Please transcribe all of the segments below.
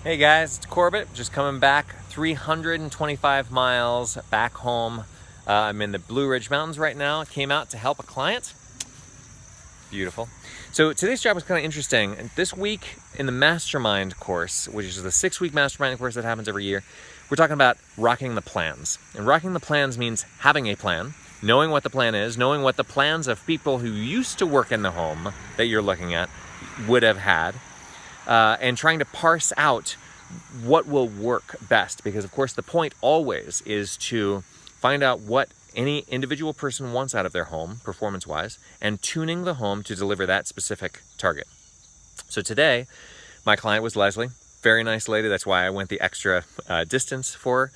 Hey guys, it's Corbett, just coming back 325 miles back home. I'm in the Blue Ridge Mountains right now. Came out to help a client. Beautiful. So today's job was kind of interesting. And this week in the Mastermind course, which is the 6-week Mastermind course that happens every year, we're talking about rocking the plans. And rocking the plans means having a plan, knowing what the plan is, knowing what the plans of people who used to work in the home that you're looking at would have had, and trying to parse out what will work best. Because of course the point always is to find out what any individual person wants out of their home, performance-wise, and tuning the home to deliver that specific target. So today, my client was Leslie. Very nice lady. That's why I went the extra distance for her.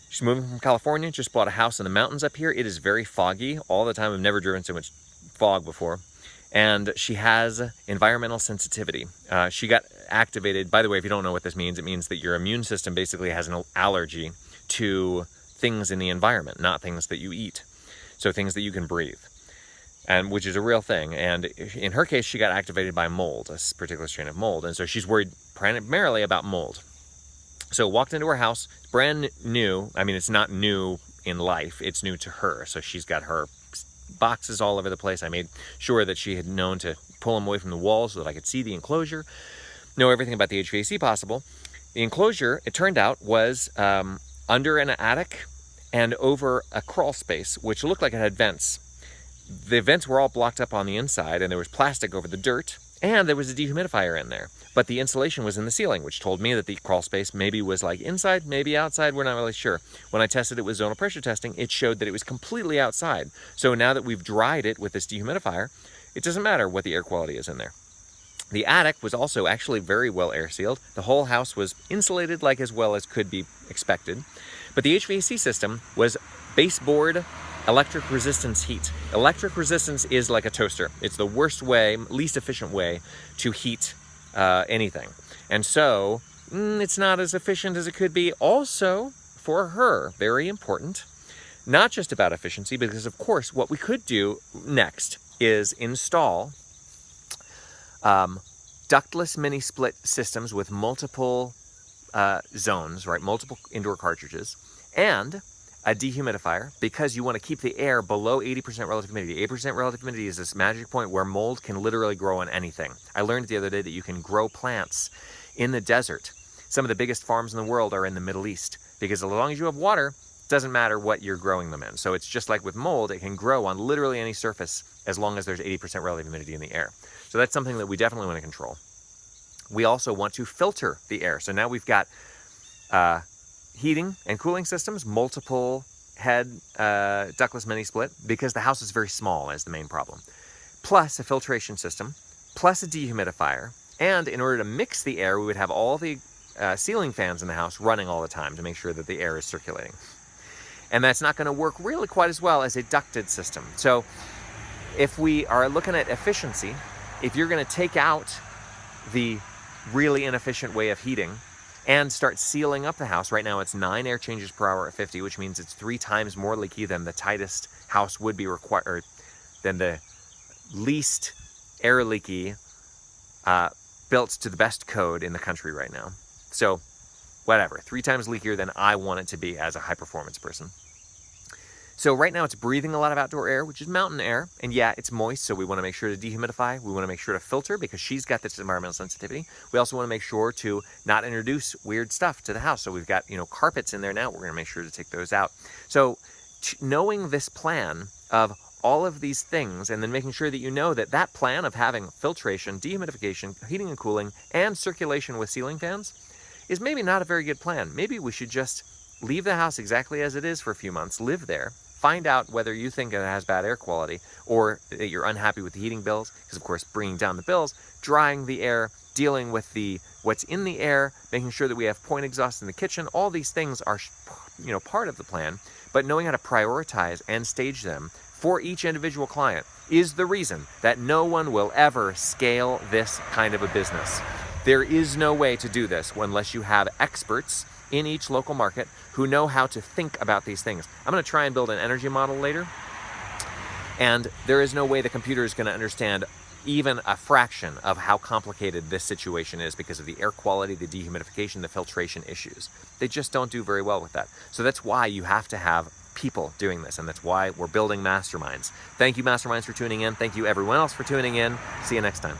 She's moving from California, just bought a house in the mountains up here. It is very foggy all the time. I've never driven so much fog before. And she has environmental sensitivity. She got activated. By the way, if you don't know what this means, it means that your immune system basically has an allergy to things in the environment, not things that you eat. So things that you can breathe, and which is a real thing. And in her case, she got activated by mold, a particular strain of mold. And so she's worried primarily about mold. So walked into her house, brand new. I mean, it's not new in life, it's new to her. So she's got her boxes all over the place. I made sure that she had known to pull them away from the walls so that I could see the enclosure, know everything about the HVAC possible. The enclosure, it turned out, was under an attic and over a crawl space, which looked like it had vents. The vents were all blocked up on the inside, and there was plastic over the dirt, and there was a dehumidifier in there. But the insulation was in the ceiling, which told me that the crawl space maybe was like inside, maybe outside. We're not really sure. When I tested it with zonal pressure testing, it showed that it was completely outside. So now that we've dried it with this dehumidifier, it doesn't matter what the air quality is in there. The attic was also actually very well air sealed. The whole house was insulated like as well as could be expected. But the HVAC system was baseboard electric resistance heat. Electric resistance is like a toaster. It's the worst way, least efficient way to heat anything. And so it's not as efficient as it could be. Also, for her, very important, not just about efficiency, because of course what we could do next is install ductless mini-split systems with multiple zones, right? Multiple indoor cartridges, and a dehumidifier, because you want to keep the air below 80% relative humidity. 80% relative humidity is this magic point where mold can literally grow on anything. I learned the other day that you can grow plants in the desert. Some of the biggest farms in the world are in the Middle East, because as long as you have water, it doesn't matter what you're growing them in. So it's just like with mold, it can grow on literally any surface as long as there's 80% relative humidity in the air. So that's something that we definitely want to control. We also want to filter the air. So now we've got heating and cooling systems, multiple head ductless mini split, because the house is very small as the main problem, plus a filtration system, plus a dehumidifier. And in order to mix the air, we would have all the ceiling fans in the house running all the time to make sure that the air is circulating. And that's not going to work really quite as well as a ducted system. So if we are looking at efficiency, if you're going to take out the really inefficient way of heating and start sealing up the house. Right now it's 9 air changes per hour at 50, which means it's 3 times more leaky than the tightest house would be required, than the least air leaky built to the best code in the country right now. So whatever, 3 times leakier than I want it to be as a high performance person. So right now it's breathing a lot of outdoor air, which is mountain air. And yeah, it's moist, so we want to make sure to dehumidify. We want to make sure to filter because she's got this environmental sensitivity. We also want to make sure to not introduce weird stuff to the house. So we've got, carpets in there now. We're going to make sure to take those out. So knowing this plan of all of these things, and then making sure that you know that that plan of having filtration, dehumidification, heating and cooling, and circulation with ceiling fans is maybe not a very good plan. Maybe we should just leave the house exactly as it is for a few months, live there, find out whether you think it has bad air quality or that you're unhappy with the heating bills, because of course bringing down the bills, drying the air, dealing with what's in the air, making sure that we have point exhaust in the kitchen. All these things are part of the plan, but knowing how to prioritize and stage them for each individual client is the reason that no one will ever scale this kind of a business. There is no way to do this unless you have experts in each local market who know how to think about these things. I'm going to try and build an energy model later, and there is no way the computer is going to understand even a fraction of how complicated this situation is because of the air quality, the dehumidification, the filtration issues. They just don't do very well with that. So that's why you have to have people doing this, and that's why we're building masterminds. Thank you, masterminds, for tuning in. Thank you, everyone else, for tuning in. See you next time.